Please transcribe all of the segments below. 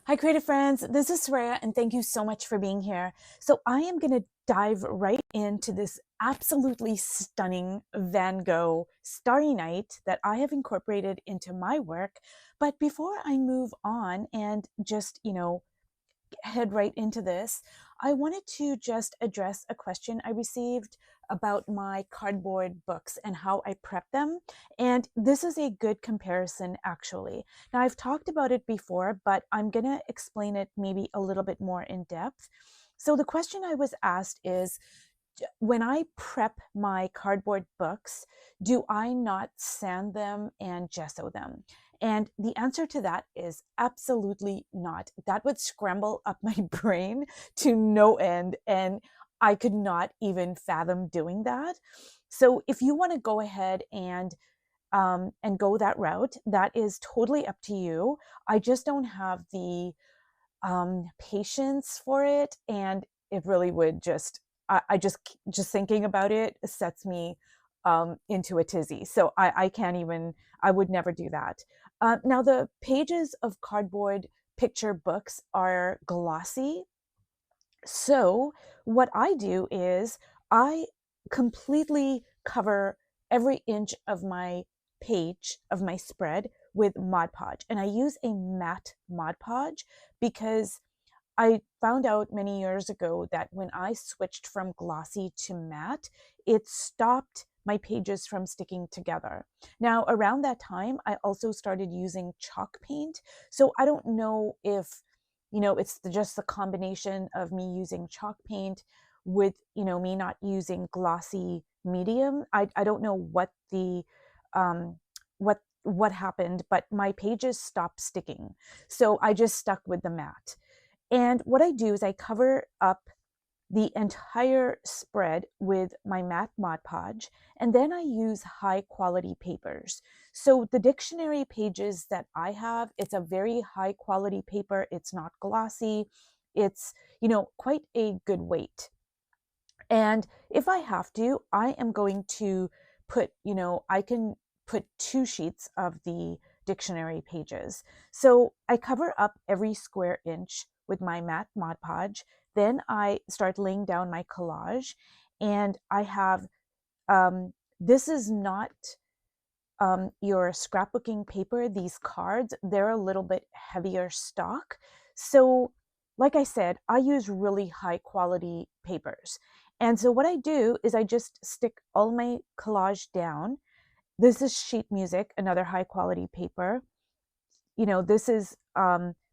Hi, creative friends. This is Soraya, and thank you so much for being here. So, I am going to dive right into this absolutely stunning Van Gogh Starry Night that I have incorporated into my work. But before I move on and just, head right into this, I wanted to just address a question I received about my cardboard books and how I prep them. And this is a good comparison, actually. Now, I've talked about it before, but I'm going to explain it maybe a little bit more in depth. So, the question I was asked is, when I prep my cardboard books, do I not sand them and gesso them? And the answer to that is absolutely not. That would scramble up my brain to no end, and I could not even fathom doing that. So if you want to go ahead and go that route, that is totally up to you. I just don't have the patience for it, and it really would just I just thinking about it sets me into a tizzy. So I can't even. I would never do that. Now the pages of cardboard picture books are glossy, so what I do is I completely cover every inch of my page of my spread with Mod Podge. And I use a matte Mod Podge because I found out many years ago that when I switched from glossy to matte, it stopped my pages from sticking together. Now, around that time, I also started using chalk paint. So I don't know if, it's just the combination of me using chalk paint with, me not using glossy medium. I don't know um, what happened, but my pages stopped sticking. So I just stuck with the matte. And what I do is I cover up the entire spread with my matte Mod Podge, and then I use high quality papers. So the dictionary pages that I have, it's a very high quality paper. It's not glossy. It's, quite a good weight. And if I have to, I am going to put, I can put 2 sheets of the dictionary pages. So I cover up every square inch with my matte Mod Podge. Then I start laying down my collage. And I have, this is not your scrapbooking paper. These cards, they're a little bit heavier stock. So, like I said, I use really high quality papers. And so, what I do is I just stick all my collage down. This is sheet music, another high quality paper. This is,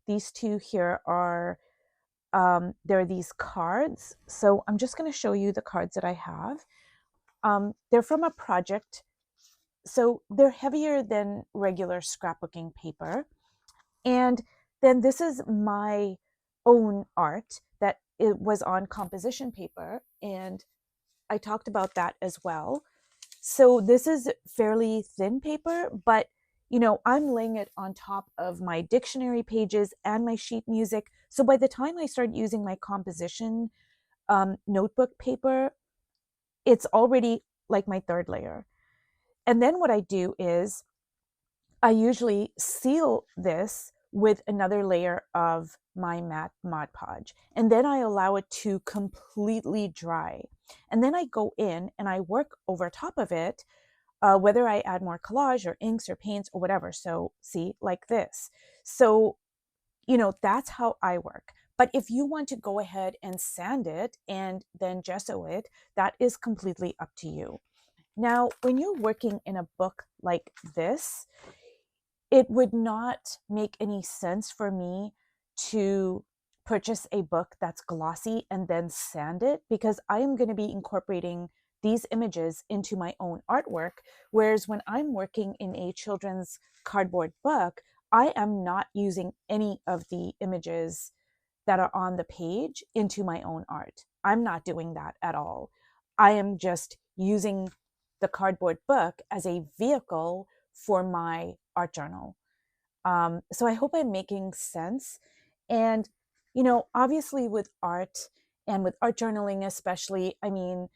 these two here are, there are these cards. So, I'm just going to show you the cards that I have. They're from a project, so they're heavier than regular scrapbooking paper. And then this is my own art that it was on composition paper, and I talked about that as well. So this is fairly thin paper, but I'm laying it on top of my dictionary pages and my sheet music. So by the time I start using my composition notebook paper, it's already like my third layer. And then what I do is I usually seal this with another layer of my matte Mod Podge, and then I allow it to completely dry. And then I go in and I work over top of it, whether I add more collage or inks or paints or whatever. So see, like this. So, that's how I work. But if you want to go ahead and sand it and then gesso it, that is completely up to you. Now, when you're working in a book like this, it would not make any sense for me to purchase a book that's glossy and then sand it, because I am going to be incorporating these images into my own artwork. Whereas when I'm working in a children's cardboard book, I am not using any of the images that are on the page into my own art. I'm not doing that at all. I am just using the cardboard book as a vehicle for my art journal. So I hope I'm making sense. And, obviously with art and with art journaling, especially, I mean,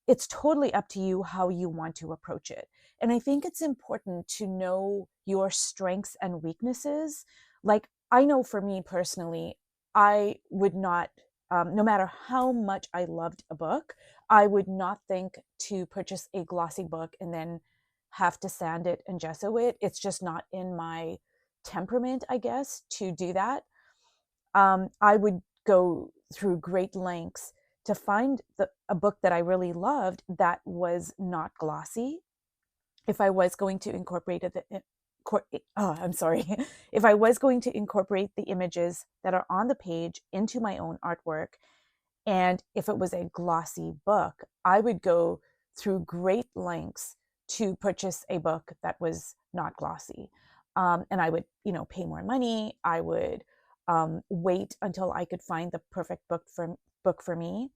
it's totally up to you how you want to approach it. And I think it's important to know your strengths and weaknesses. Like, I know for me personally, I would not, no matter how much I loved a book, I would not think to purchase a glossy book and then have to sand it and gesso it. It's just not in my temperament, I guess, to do that. I would go through great lengths to find a book that I really loved that was not glossy. If I was going to incorporate it, I'm sorry, if I was going to incorporate the images that are on the page into my own artwork, and if it was a glossy book, I would go through great lengths to purchase a book that was not glossy. And I would, pay more money. I would wait until I could find the perfect book for me.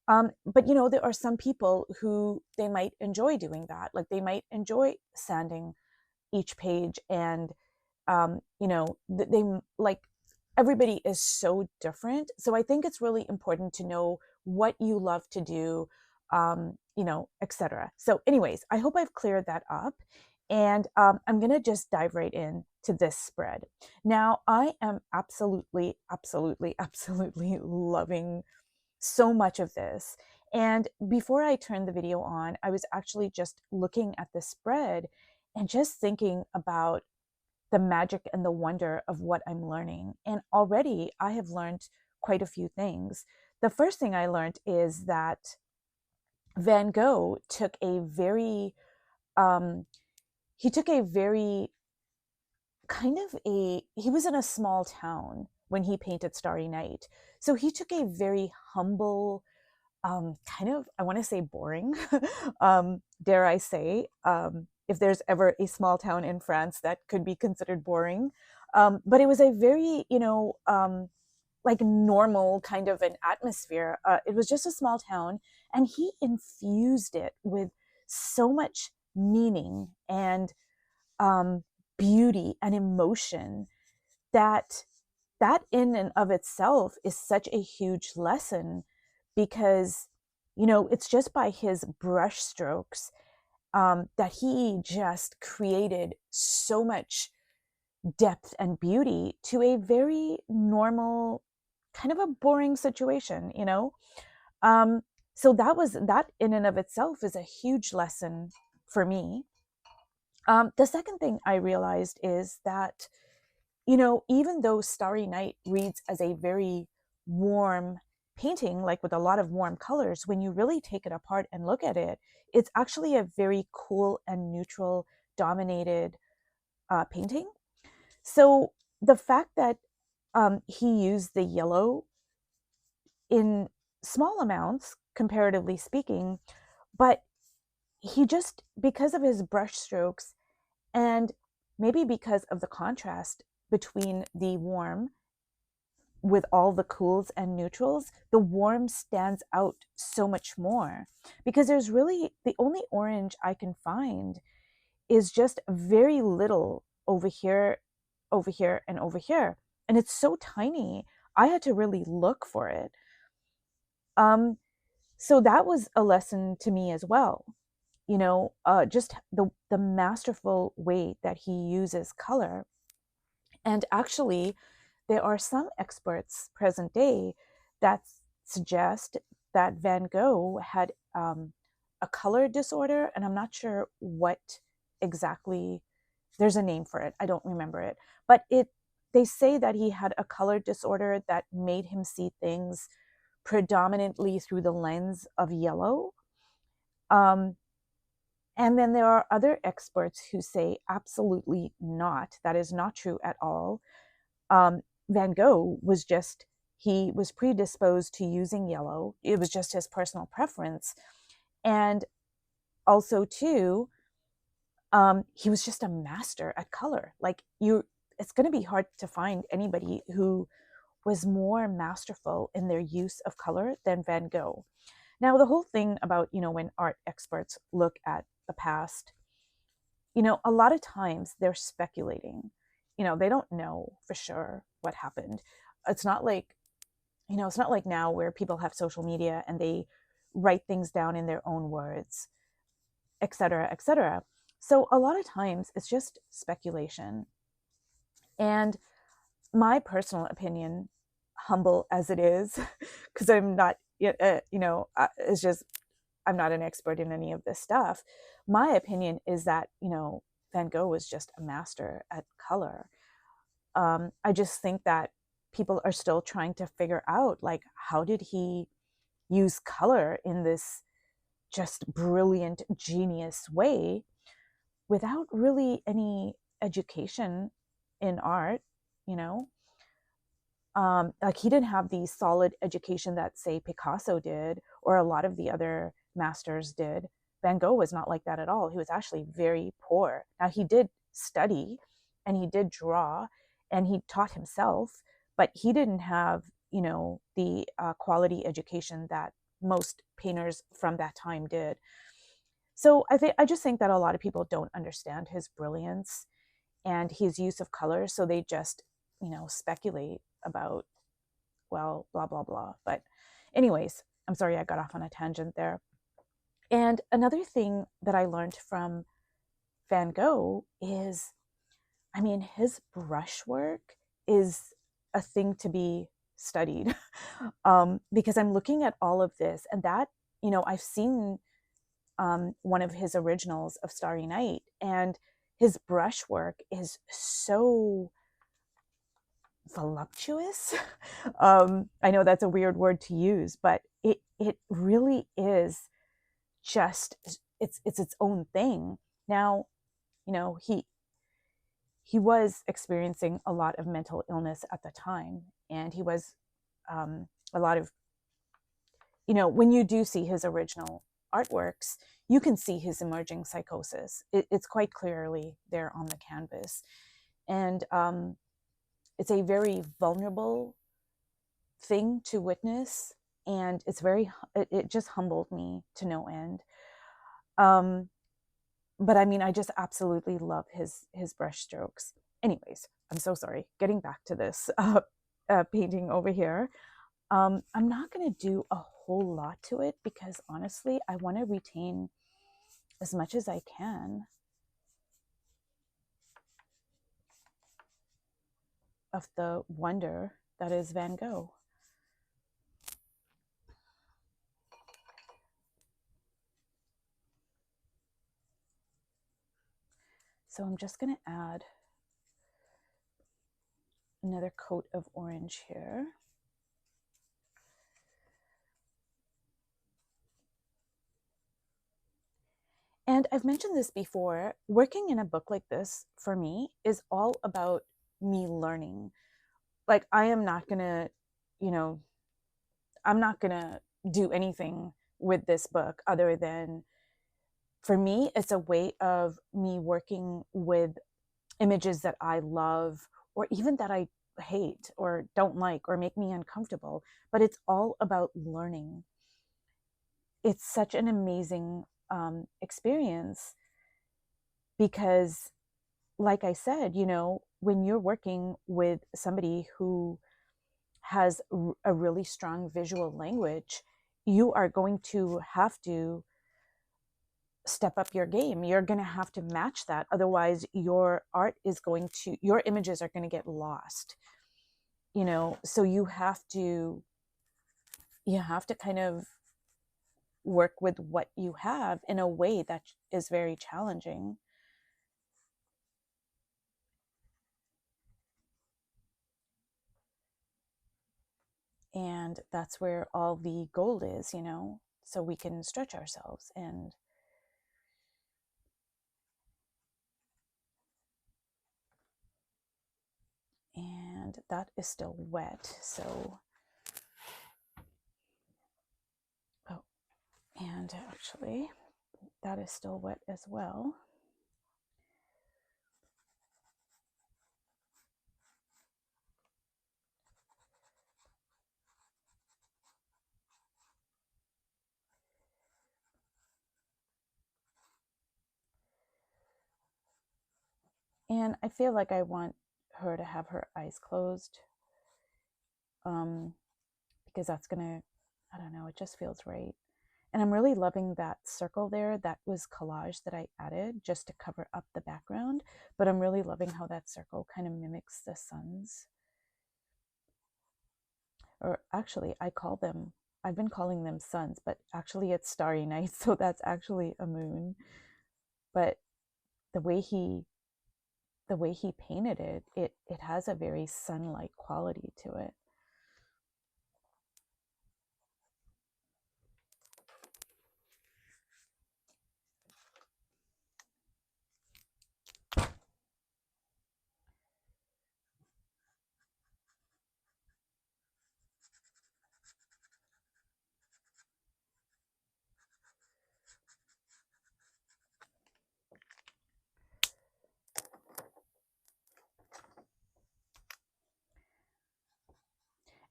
But there are some people who they might enjoy doing that. Like they might enjoy sanding each page, and they like, everybody is so different. So I think it's really important to know what you love to do, etc. So anyways, I hope I've cleared that up, and I'm gonna just dive right in to this spread. Now I am absolutely, absolutely, absolutely loving so much of this. And before I turned the video on, I was actually just looking at the spread and just thinking about the magic and the wonder of what I'm learning. And already I have learned quite a few things. The first thing I learned is that Van Gogh took a very, um, he took a very he was in a small town when he painted Starry Night. So he took a very humble, kind of, I want to say boring, dare I say, if there's ever a small town in France that could be considered boring. But it was a very, like normal kind of an atmosphere. It was just a small town, and he infused it with so much meaning and beauty and emotion that in and of itself is such a huge lesson, because it's just by his brush strokes that he just created so much depth and beauty to a very normal, kind of a boring situation. um, so that in and of itself is a huge lesson for me. The second thing I realized is that, even though Starry Night reads as a very warm painting, like with a lot of warm colors, when you really take it apart and look at it, it's actually a very cool and neutral dominated painting. So the fact that he used the yellow in small amounts, comparatively speaking, but he just, because of his brush strokes, and maybe because of the contrast between the warm with all the cools and neutrals, the warm stands out so much more, because there's really, the only orange I can find is just very little over here, over here, and over here. And it's so tiny. I had to really look for it. So that was a lesson to me as well. Just the masterful way that he uses color. And actually, there are some experts present day that suggest that Van Gogh had a color disorder, and I'm not sure what exactly. There's a name for it. I don't remember it, but they say that he had a color disorder that made him see things predominantly through the lens of yellow. Um, and then there are other experts who say absolutely not. That is not true at all. Van Gogh was just, he was predisposed to using yellow. It was just his personal preference. And also, too, he was just a master at color. Like, it's going to be hard to find anybody who was more masterful in their use of color than Van Gogh. Now, the whole thing about, when art experts look at the past, a lot of times they're speculating. They don't know for sure what happened. It's not like, it's not like now where people have social media and they write things down in their own words, etc., etc. So a lot of times it's just speculation. And my personal opinion, humble as it is, because I'm not, it's just, I'm not an expert in any of this stuff. My opinion is that, Van Gogh was just a master at color. I just think that people are still trying to figure out, like, how did he use color in this just brilliant, genius way without really any education in art, you know? Like, he didn't have the solid education that, say, Picasso did, or a lot of the other masters did. Van Gogh was not like that at all. He was actually very poor. Now, he did study and he did draw and he taught himself, but he didn't have, the quality education that most painters from that time did. So I just think that a lot of people don't understand his brilliance and his use of color, so they just, speculate about, well, blah blah blah. But anyways, I'm sorry I got off on a tangent there. And another thing that I learned from Van Gogh is, I mean, his brushwork is a thing to be studied. Because I'm looking at all of this, and that, I've seen one of his originals of Starry Night, and his brushwork is so voluptuous. I know that's a weird word to use, but it really is just, it's its own thing. Now, he was experiencing a lot of mental illness at the time, and he was a lot of, when you do see his original artworks, you can see his emerging psychosis. It's quite clearly there on the canvas. And it's a very vulnerable thing to witness. And it just humbled me to no end. But I mean, I just absolutely love his brush strokes. Anyways, I'm so sorry. Getting back to this painting over here. I'm not going to do a whole lot to it because honestly, I want to retain as much as I can of the wonder that is Van Gogh. So I'm just going to add another coat of orange here. And I've mentioned this before, working in a book like this for me is all about me learning. Like, I am not going to, you know, I'm not going to do anything with this book other than, for me, it's a way of me working with images that I love or even that I hate or don't like or make me uncomfortable. But it's all about learning. It's such an amazing experience because, like I said, when you're working with somebody who has a really strong visual language, you are going to have to step up your game. You're going to have to match that. Otherwise, your your images are going to get lost. So you have to kind of work with what you have in a way that is very challenging. And that's where all the gold is, so we can stretch ourselves. And that is still wet, so, oh, and actually that is still wet as well. And I feel like I want her to have her eyes closed, because that's gonna, I don't know, it just feels right. And I'm really loving that circle there. That was collage that I added just to cover up the background, but I'm really loving how that circle kind of mimics the sun's or actually I've been calling them suns, but actually it's starry night, so that's actually a moon. But the way he painted it, it has a very sun-like quality to it.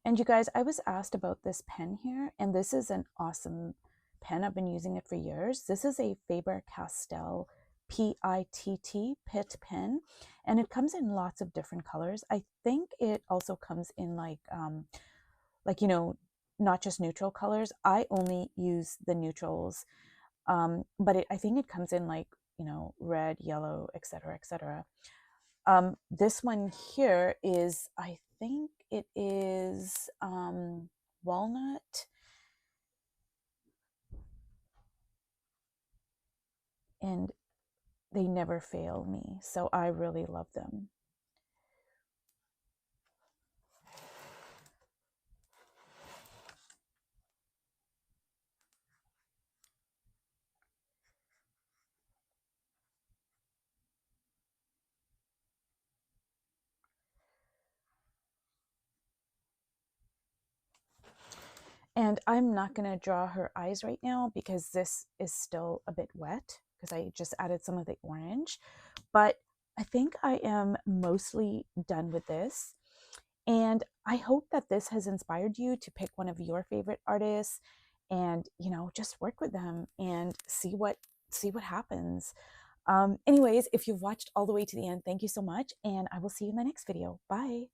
And you guys, I was asked about this pen here, and this is an awesome pen. I've been using it for years. This is a Faber-Castell Pitt pen, and it comes in lots of different colors. I think it also comes in like not just neutral colors. I only use the neutrals, but I think it comes in like red, yellow, etc., etc. This one here is, I think it is walnut, and they never fail me, so I really love them. And I'm not going to draw her eyes right now because this is still a bit wet because I just added some of the orange. But I think I am mostly done with this. And I hope that this has inspired you to pick one of your favorite artists and, just work with them and see what happens. Anyways, if you've watched all the way to the end, thank you so much. And I will see you in the next video. Bye.